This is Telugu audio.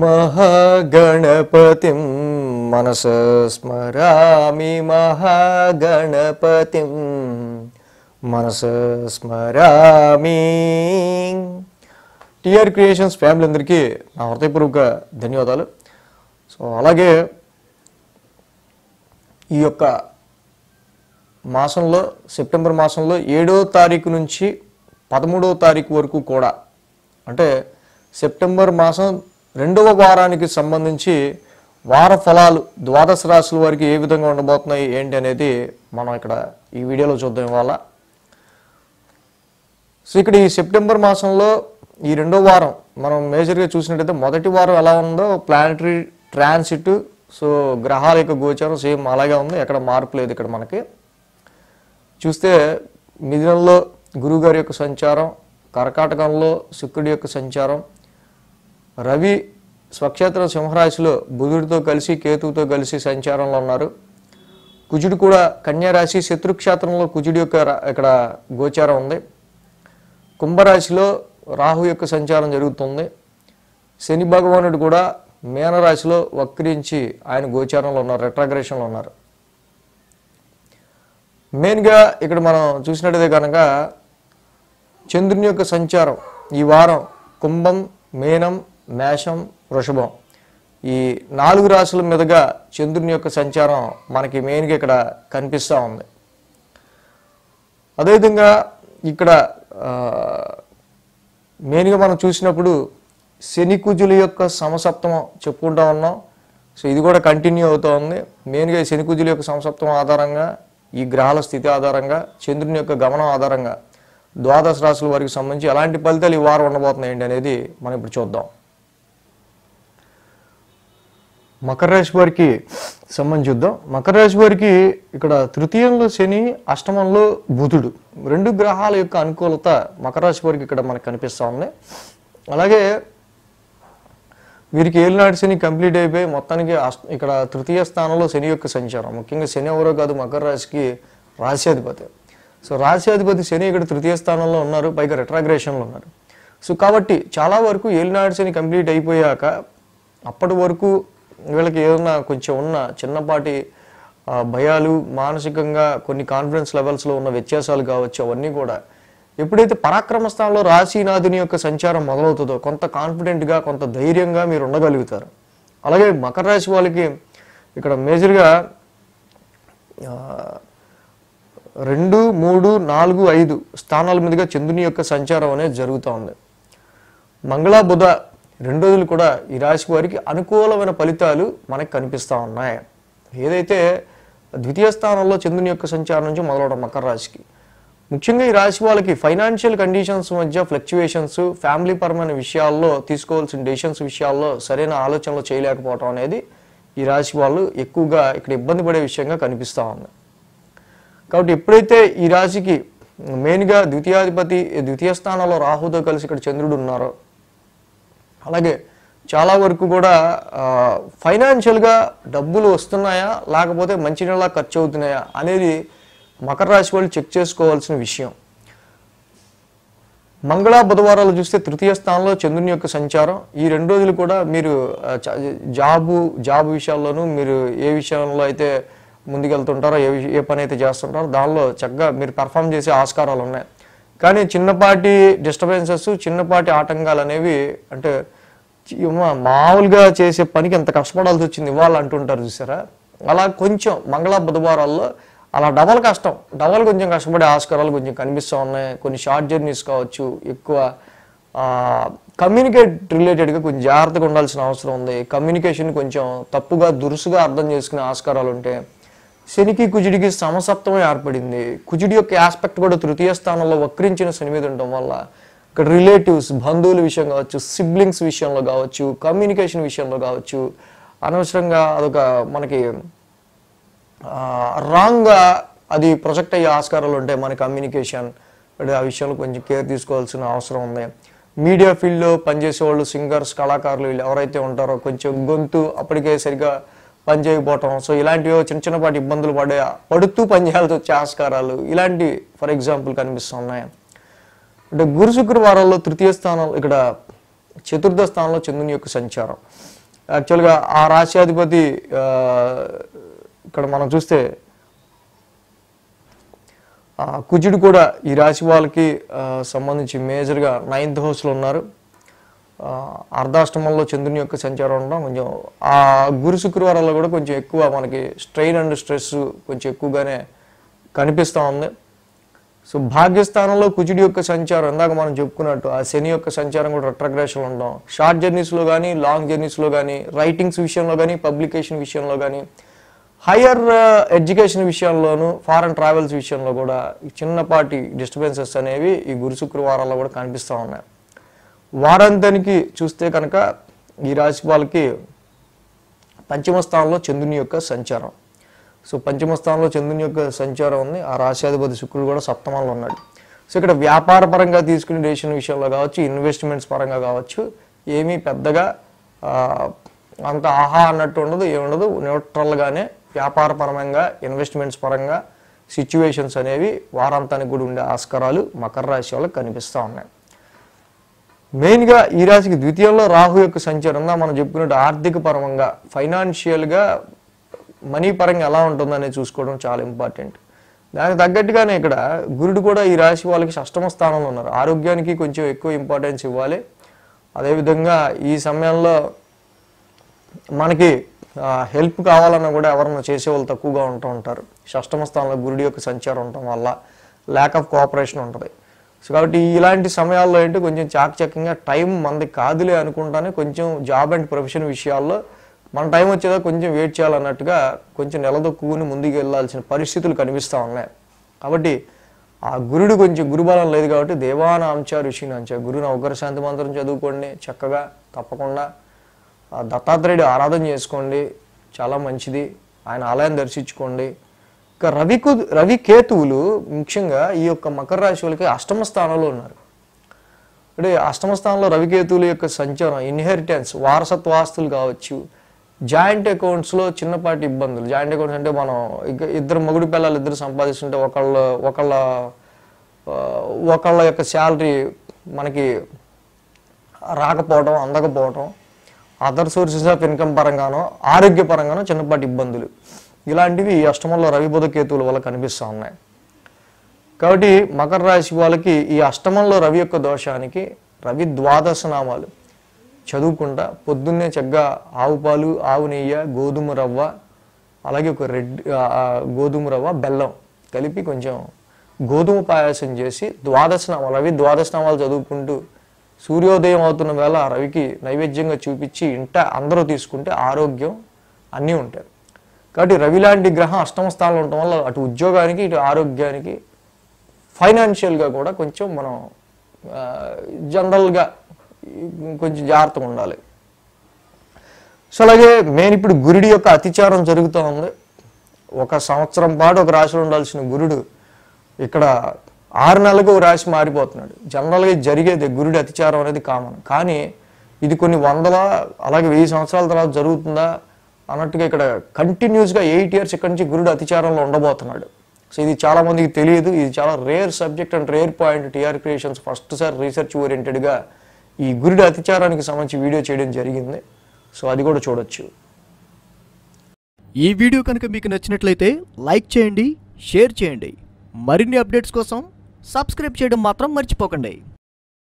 महागणपतिं मनसा स्मरामि महागणपतिं मनसा स्मरामि। టిఆర్ క్రియేషన్స్ ఫ్యామిలీ అందరికీ నా హృదయపూర్వక ధన్యవాదాలు. సో అలాగే ఈ యొక్క మాసంలో సెప్టెంబర్ మాసంలో 7వ తారీఖు నుంచి 13వ తారీఖు వరకు కూడా అంటే సెప్టెంబర్ మాసం 2వ వారానికి సంబంధించి వార ఫలాలు ద్వాదశ రాశుల వారికి ఏ విధంగా ఉండబోతున్నాయి ఏంటి అనేది మనం ఇక్కడ ఈ వీడియోలో చూద్దాం ఇవాళ. సో ఇక్కడ ఈ సెప్టెంబర్ మాసంలో ఈ 2వ వారం మనం మేజర్గా చూసినట్టయితే మొదటి వారం ఎలా ఉందో ప్లానటరీ ట్రాన్సిట్, సో గ్రహాల యొక్క గోచారం సేమ్ అలాగే ఉంది, ఎక్కడ మార్పు లేదు. ఇక్కడ మనకి చూస్తే మిథునంలో గురువుగారి యొక్క సంచారం, కర్కాటకంలో శుక్రుడి యొక్క సంచారం, రవి స్వక్షేత్రం సింహరాశిలో బుధుడితో కలిసి కేతువుతో కలిసి సంచారంలో ఉన్నారు. కుజుడు కూడా కన్యారాశి శత్రుక్షేత్రంలో కుజుడి యొక్క ఇక్కడ గోచారం ఉంది. కుంభరాశిలో రాహు యొక్క సంచారం జరుగుతుంది. శని భగవానుడు కూడా మీనరాశిలో వక్రించి ఆయన గోచారంలో ఉన్నారు, రెట్రాగ్రేషన్లో ఉన్నారు. మెయిన్గా ఇక్కడ మనం చూసినట్టయితే కనుక చంద్రుని యొక్క సంచారం ఈ వారం కుంభం, మీనం, మేషం, వృషభం ఈ 4 రాశుల మీదుగా చంద్రుని యొక్క సంచారం మనకి మెయిన్గా ఇక్కడ కనిపిస్తూ ఉంది. అదేవిధంగా ఇక్కడ మెయిన్గా మనం చూసినప్పుడు శని కుజుల యొక్క సమసప్తమం చెప్పుకుంటా ఉన్నాం. సో ఇది కూడా కంటిన్యూ అవుతూ ఉంది. మెయిన్గా ఈ శని కుజుల యొక్క సమసప్తమం ఆధారంగా, ఈ గ్రహాల స్థితి ఆధారంగా, చంద్రుని యొక్క గమనం ఆధారంగా ద్వాదశ రాశుల వారికి సంబంధించి ఎలాంటి ఫలితాలు ఈ వారం ఉండబోతున్నాయి ఏంటి అనేది మనం ఇప్పుడు చూద్దాం. మకర రాశి వారికి సంబంధించి చూద్దాం. మకర రాశి వారికి ఇక్కడ తృతీయంలో శని, అష్టమంలో బుధుడు 2 గ్రహాల యొక్క అనుకూలత మకర రాశి వారికి ఇక్కడ మనకు కనిపిస్తూ ఉంది. అలాగే వీరికి ఏలినాటి శని కంప్లీట్ అయిపోయి మొత్తానికి ఇక్కడ తృతీయ స్థానంలో శని యొక్క సంచారం. ముఖ్యంగా శని ఎవరో కాదు, మకర రాశికి రాశ్యాధిపతి. సో రాశ్యాధిపతి శని ఇక్కడ తృతీయ స్థానంలో ఉన్నారు, పైగా రెట్రాగ్రేషన్లో ఉన్నారు. సో కాబట్టి చాలా వరకు ఏలినాటి శని కంప్లీట్ అయిపోయాక అప్పటి వరకు వీళ్ళకి ఏదన్నా కొంచెం ఉన్న చిన్నపాటి భయాలు, మానసికంగా కొన్ని కాన్ఫిడెన్స్ లెవెల్స్లో ఉన్న వ్యత్యాసాలు కావచ్చు, అవన్నీ కూడా ఎప్పుడైతే పరాక్రమ స్థానంలో రాశినాథుని యొక్క సంచారం మొదలవుతుందో కొంత కాన్ఫిడెంట్గా, కొంత ధైర్యంగా మీరు ఉండగలుగుతారు. అలాగే మకర రాశి వాళ్ళకి ఇక్కడ మేజర్గా 2, 3, 4, 5 స్థానాల మీదుగా చంద్రుని యొక్క సంచారం అనేది జరుగుతూ ఉంది. మంగళ, బుధ 2 రోజులు కూడా ఈ రాశి వారికి అనుకూలమైన ఫలితాలు మనకు కనిపిస్తూ ఉన్నాయి. ఏదైతే ద్వితీయ స్థానంలో చంద్రుని యొక్క సంచారం నుంచి మొదలవడం మకర రాశికి ముఖ్యంగా ఈ రాశి వాళ్ళకి ఫైనాన్షియల్ కండిషన్స్ మధ్య ఫ్లక్చువేషన్స్, ఫ్యామిలీ పరమైన విషయాల్లో తీసుకోవాల్సిన డెసిషన్స్ విషయాల్లో సరైన ఆలోచనలు చేయలేకపోవడం అనేది ఈ రాశి వాళ్ళు ఎక్కువగా ఇక్కడ ఇబ్బంది పడే విషయంగా కనిపిస్తూ ఉంది. కాబట్టి ఎప్పుడైతే ఈ రాశికి మెయిన్గా ద్వితీయ స్థానంలో రాహుతో కలిసి ఇక్కడ చంద్రుడు ఉన్నారో, అలాగే చాలా వరకు కూడా ఫైనాన్షియల్గా డబ్బులు వస్తున్నాయా లేకపోతే మంచినీళ్ళ ఖర్చు అవుతున్నాయా అనేది మకర రాశి వాళ్ళు చెక్ చేసుకోవాల్సిన విషయం. మంగళ, బుధవారాలు చూస్తే తృతీయ స్థానంలో చంద్రుని యొక్క సంచారం. ఈ 2 రోజులు కూడా మీరు జాబు విషయాల్లోనూ మీరు ఏ విషయంలో అయితే ముందుకెళ్తుంటారో, ఏ పని అయితే చేస్తుంటారో దానిలో చక్కగా మీరు పెర్ఫామ్ చేసే ఆస్కారాలు ఉన్నాయి. కానీ చిన్నపాటి డిస్టర్బెన్సెస్, చిన్నపాటి ఆటంకాలు అనేవి అంటే మామూలుగా చేసే పనికి ఎంత కష్టపడాల్సి వచ్చింది ఇవాళ అంటుంటారు చూసారా, అలా కొంచెం మంగళ, బుధవారాల్లో అలా డబల్ కొంచెం కష్టపడే ఆస్కారాలు కొంచెం కనిపిస్తూ ఉన్నాయి. కొన్ని షార్ట్ జర్నీస్ కావచ్చు, ఎక్కువ కమ్యూనికేట్ రిలేటెడ్గా కొంచెం జాగ్రత్తగా ఉండాల్సిన అవసరం ఉంది. కమ్యూనికేషన్ కొంచెం తప్పుగా దురుసుగా అర్థం చేసుకునే ఆస్కారాలు ఉంటే, శనికి కుజుడికి సమసప్తమే ఏర్పడింది. కుజుడి యొక్క ఆస్పెక్ట్ కూడా తృతీయ స్థానంలో వక్రించిన శని మీద ఉండటం వల్ల ఇక్కడ రిలేటివ్స్, బంధువుల విషయం కావచ్చు, సిబ్లింగ్స్ విషయంలో కావచ్చు, కమ్యూనికేషన్ విషయంలో కావచ్చు, అనవసరంగా అదొక మనకి రాంగ్గా అది ప్రొజెక్ట్ అయ్యే ఆస్కారాలు ఉంటాయి. మన కమ్యూనికేషన్ ఆ విషయంలో కొంచెం కేర్ తీసుకోవాల్సిన అవసరం ఉంది. మీడియా ఫీల్డ్లో పనిచేసే వాళ్ళు, సింగర్స్, కళాకారులు వీళ్ళు ఎవరైతే ఉంటారో కొంచెం గొంతు అప్పటికే సరిగా పనిచేయకపోవటం, సో ఇలాంటివి చిన్నపాటి ఇబ్బందులు పడుతూ పనిచేయాల్సి వచ్చే ఆస్కారాలు ఇలాంటి ఫర్ ఎగ్జాంపుల్ కనిపిస్తున్నాయి. అంటే గురు శుక్రవారాల్లో తృతీయ స్థానం ఇక్కడ చతుర్థ స్థానంలో చంద్రుని యొక్క సంచారం. యాక్చువల్గా ఆ రాశ్యాధిపతి ఇక్కడ మనం చూస్తే కుజుడు కూడా ఈ రాశి వాళ్ళకి సంబంధించి మేజర్గా 9th హౌస్లో ఉన్నారు. అర్ధాష్టమంలో చంద్రుని యొక్క సంచారం ఉండడం కొంచెం ఆ గురు శుక్రవారాల్లో కూడా కొంచెం ఎక్కువ మనకి స్ట్రెయిన్ అండ్ స్ట్రెస్ కొంచెం ఎక్కువగానే కనిపిస్తూ ఉంది. సో భాగ్యస్థానంలో కుజుడి యొక్క సంచారం ఇందాక మనం చెప్పుకున్నట్టు ఆ శని యొక్క సంచారం కూడా రెట్రోగ్రెషన్ ఉండడం, షార్ట్ జర్నీస్లో కానీ లాంగ్ జర్నీస్లో కానీ రైటింగ్స్ విషయంలో కానీ పబ్లికేషన్ విషయంలో కానీ హయ్యర్ ఎడ్యుకేషన్ విషయంలోనూ ఫారెన్ ట్రావెల్స్ విషయంలో కూడా చిన్నపాటి డిస్టర్బెన్సెస్ అనేవి ఈ గురు శుక్రవారాల్లో కూడా కనిపిస్తూ ఉన్నాయి. వారాంతానికి చూస్తే కనుక ఈ రాశి వాళ్ళకి పంచమ స్థానంలో చంద్రుని యొక్క సంచారం. సో పంచమ స్థానంలో చంద్రుని యొక్క సంచారం ఉంది. ఆ రాశ్యాధిపతి శుక్రుడు కూడా సప్తమంలో ఉన్నాడు. సో ఇక్కడ వ్యాపార పరంగా తీసుకునే డెసిషన్ విషయంలో కావచ్చు, ఇన్వెస్ట్మెంట్స్ పరంగా కావచ్చు, ఏమీ పెద్దగా అంత ఆహా అన్నట్టు ఉండదు, ఏముండదు. న్యూట్రల్గానే వ్యాపారపరంగా ఇన్వెస్ట్మెంట్స్ పరంగా సిచ్యువేషన్స్ అనేవి వారాంతానికి కూడా ఉండే ఆస్కారాలు మకర రాశి వాళ్ళకి కనిపిస్తూ ఉన్నాయి. మెయిన్గా ఈ రాశికి ద్వితీయంలో రాహు యొక్క సంచారంగా మనం చెప్పుకున్నట్టు ఆర్థిక పరంగా ఫైనాన్షియల్గా మనీ పరంగా ఎలా ఉంటుందనేది చూసుకోవడం చాలా ఇంపార్టెంట్. దానికి తగ్గట్టుగానే ఇక్కడ గురుడు కూడా ఈ రాశి వాళ్ళకి షష్టమ స్థానంలో ఉన్నారు. ఆరోగ్యానికి కొంచెం ఎక్కువ ఇంపార్టెన్స్ ఇవ్వాలి. అదేవిధంగా ఈ సమయంలో మనకి హెల్ప్ కావాలన్నా కూడా ఎవరన్నా చేసేవాళ్ళు తక్కువగా ఉంటూ ఉంటారు. షష్టమ స్థానంలో గురుడి యొక్క సంచారం ఉండటం వల్ల ల్యాక్ ఆఫ్ కోఆపరేషన్ ఉంటుంది. సో కాబట్టి ఇలాంటి సమయాల్లో ఏంటి కొంచెం చాకచక్యంగా టైం మనది కాదులే అనుకుంటానే కొంచెం జాబ్ అండ్ ప్రొఫెషన్ విషయాల్లో మన టైం వచ్చేదా కొంచెం వెయిట్ చేయాలన్నట్టుగా కొంచెం నిలదొక్కుని ముందుకు వెళ్ళాల్సిన పరిస్థితులు కనిపిస్తూ ఉన్నాయి. కాబట్టి ఆ గురుడు కొంచెం గురుబలం లేదు కాబట్టి దేవానాంచ ఋషినాంచ గురుని అవగ్రశాంతి మంత్రం చదువుకోండి చక్కగా, తప్పకుండా దత్తాత్రేయుడు ఆరాధన చేసుకోండి, చాలా మంచిది. ఆయన ఆలయాన్ని దర్శించుకోండి. ఇక రవి కేతువులు ముఖ్యంగా ఈ యొక్క మకర రాశి వాళ్ళకి అష్టమ స్థానంలో ఉన్నారు. అంటే అష్టమ స్థానంలో రవికేతువుల యొక్క సంచారం ఇన్హెరిటెన్స్, వారసత్వాస్తులు కావచ్చు, జాయింట్ అకౌంట్స్లో చిన్నపాటి ఇబ్బందులు. జాయింట్ అకౌంట్స్ అంటే మనం ఇద్దరు మొగుడు పిల్లలు ఇద్దరు సంపాదిస్తుంటే ఒకళ్ళ యొక్క శాలరీ మనకి రాకపోవడం, అందకపోవడం, అదర్ సోర్సెస్ ఆఫ్ ఇన్కమ్ పరంగానో ఆరోగ్యపరంగానో చిన్నపాటి ఇబ్బందులు, ఇలాంటివి ఈ అష్టమంలో రవి బుధ కేతువుల వల్ల కనిపిస్తూ ఉన్నాయి. కాబట్టి మకర రాశి వాళ్ళకి ఈ అష్టమంలో రవి యొక్క దోషానికి రవి ద్వాదశ నామాలు చదువుకుంటా పొద్దున్నే చక్కగా ఆవు పాలు, ఆవు నెయ్యి, గోధుమ రవ్వ, అలాగే ఒక గోధుమ రవ్వ బెల్లం కలిపి కొంచెం గోధుమ పాయాసం చేసి రవి ద్వాదశ నామాలు చదువుకుంటూ సూర్యోదయం అవుతున్న వేళ రవికి నైవేద్యంగా చూపించి ఇంట అందరూ తీసుకుంటే ఆరోగ్యం అన్నీ ఉంటాయి. కాబట్టి రవి లాంటి గ్రహం అష్టమ స్థానంలో ఉండటం వల్ల అటు ఉద్యోగానికి ఇటు ఆరోగ్యానికి ఫైనాన్షియల్గా కూడా కొంచెం మనం జనరల్గా కొంచెం జాగ్రత్తగా ఉండాలి. సో అలాగే మెయిన్ ఇప్పుడు గురుడి యొక్క అతిచారం జరుగుతూ ఉంది. 1 సంవత్సరం పాటు ఒక రాశిలో ఉండాల్సిన గురుడు ఇక్కడ 6 నెలలకు ఒక రాశి మారిపోతున్నాడు. జనరల్గా జరిగేది గురుడి అతిచారం అనేది కామన్. కానీ ఇది కొన్ని వందల అలాగే 1000 సంవత్సరాల తర్వాత జరుగుతుందా అన్నట్టుగా ఇక్కడ కంటిన్యూస్గా 8 years ఇక్కడి నుంచి గురుడు అతిచారంలో ఉండబోతున్నాడు. సో ఇది చాలామందికి తెలియదు. ఇది చాలా rare subject and rare point. TR creations first sir research ఓరియంటెడ్గా ఈ గురుడి అతిచారానికి సంబంధించి వీడియో చేయడం జరిగింది. సో అది కూడా చూడొచ్చు. ఈ వీడియో కనుక మీకు నచ్చినట్లయితే లైక్ చేయండి, షేర్ చేయండి. మరిన్ని అప్డేట్స్ కోసం సబ్స్క్రైబ్ చేయడం మాత్రం మర్చిపోకండి.